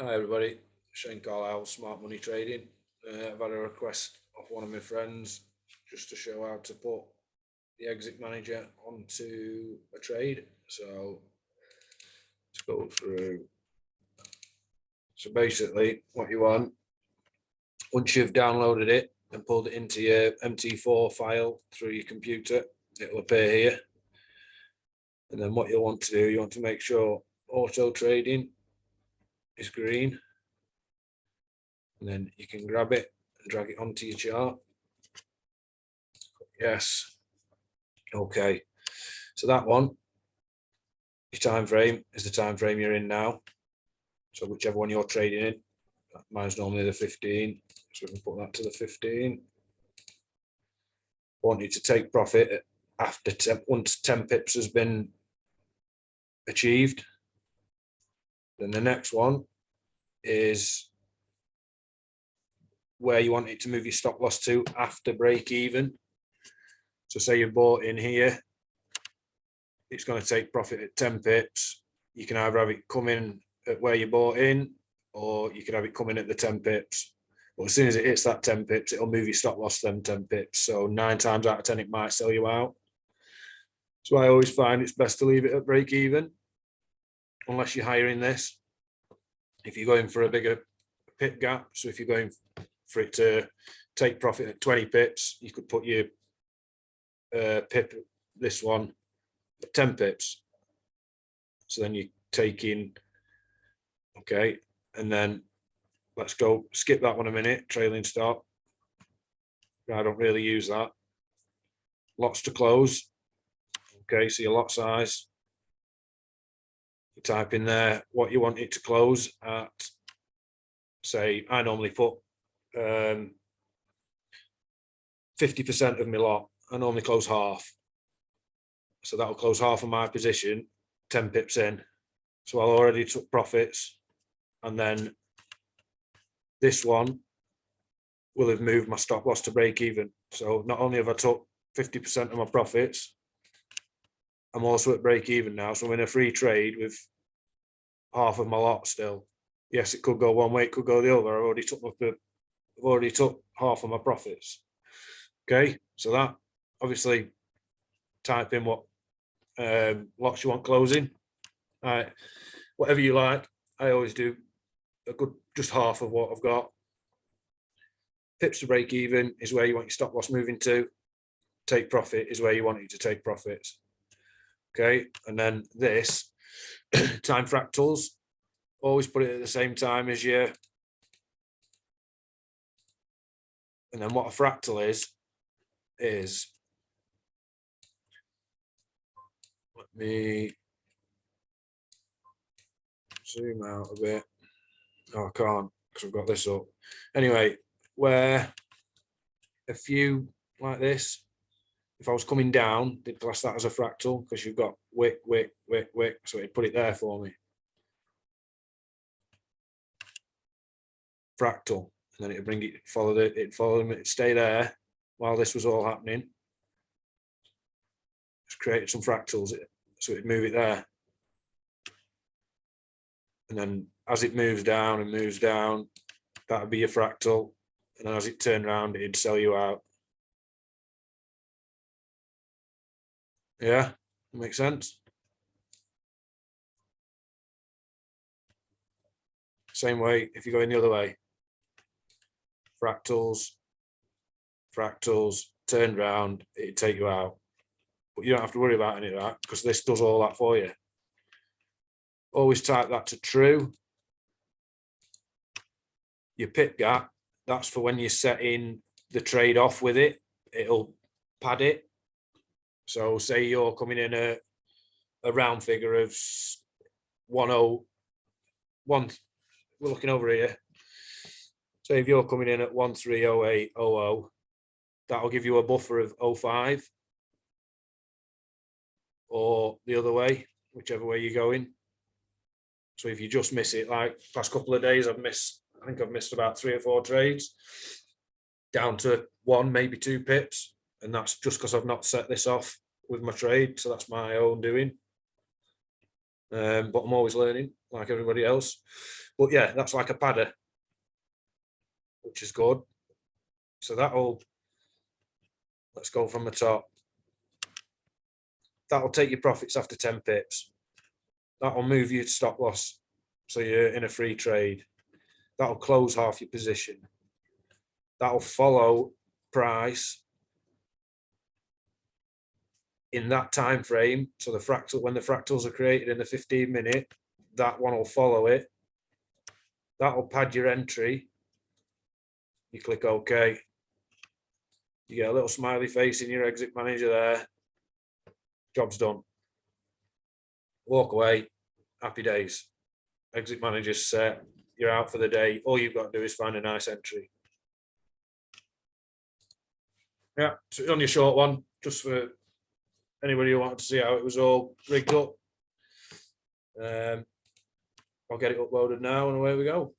Hi everybody, Shane Carlisle, Smart Money Trading. I've had a request off one of my friends just to show how to put the exit manager onto a trade. So let's go through. So basically what you want, once you've downloaded it and pulled it into your MT4 file through your computer, it'll appear here. And then what you'll want to do, you want to make sure auto trading is green. And then you can grab it and drag it onto your chart. Yes. Okay. So that one, your time frame is the time frame you're in now. So whichever one you're trading in, mine's normally the 15. So we can put that to the 15. I want you to take profit after once 10 pips has been achieved. Then the next one is where you want it to move your stop loss to after break even. So say you bought in here, it's going to take profit at 10 pips. You can either have it come in at where you bought in, or you can have it come in at the 10 pips. But as soon as it hits that 10 pips, it'll move your stop loss them 10 pips. So 9 times out of 10, it might sell you out. So I always find it's best to leave it at break even, unless you're hiring this. If you're going for a bigger pip gap, so if you're going for it to take profit at 20 pips, you could put your pip, this one, at 10 pips. So then you're taking, okay, and then let's go skip that one a minute, trailing stop. I don't really use that. Lots to close. Okay, so your lot size. You type in there what you want it to close at. Say, I normally put 50% of my lot. I normally close half. So that'll close half of my position, 10 pips in. So I already took profits. And then this one will have moved my stop loss to break even. So not only have I took 50% of my profits, I'm also at break even now. So I'm in a free trade with half of my lot still. Yes, it could go one way, it could go the other. I've already took half of my profits. Okay, so that obviously type in what lots you want closing. Whatever you like. I always do a good just half of what I've got. Pips to break even is where you want your stop loss moving to. Take profit is where you want it to take profits. Okay, and then this time fractals, always put it at the same time as you. And then what a fractal is let me zoom out a bit. Oh, I can't because I've got this up. Anyway, where a few like this, if I was coming down, they'd class that as a fractal because you've got wick, wick, wick, wick. So it'd put it there for me. Fractal. And then it'd bring it, follow them, it'd stay there while this was all happening. Just created some fractals, so it'd move it there. And then as it moves down and moves down, that would be a fractal. And then as it turned around, it'd sell you out. Yeah, makes sense. Same way if you're going the other way. Fractals, turned around, it'd take you out. But you don't have to worry about any of that because this does all that for you. Always type that to true. Your pip gap, that's for when you're setting the trade off with it. It'll pad it. So say you're coming in a round figure of 101. We're looking over here. So if you're coming in at 130800, that'll give you a buffer of 05. Or the other way, whichever way you're going. So if you just miss it, like past couple of days, I think I've missed about 3 or 4 trades down to 1, maybe 2 pips. And that's just because I've not set this off with my trade. So that's my own doing. but I'm always learning like everybody else. But yeah, that's like a padder, which is good. So let's go from the top. That'll take your profits after 10 pips. That'll move you to stop loss. So you're in a free trade. That'll close half your position. That'll follow price in that time frame. So the fractal, when the fractals are created in the 15-minute, that one will follow it. That'll pad your entry. You click OK. You get a little smiley face in your exit manager there. Job's done. Walk away. Happy days. Exit manager's set. You're out for the day. All you've got to do is find a nice entry. Yeah, so it's only a short one, just for anybody who wanted to see how it was all rigged up. I'll get it uploaded now and away we go.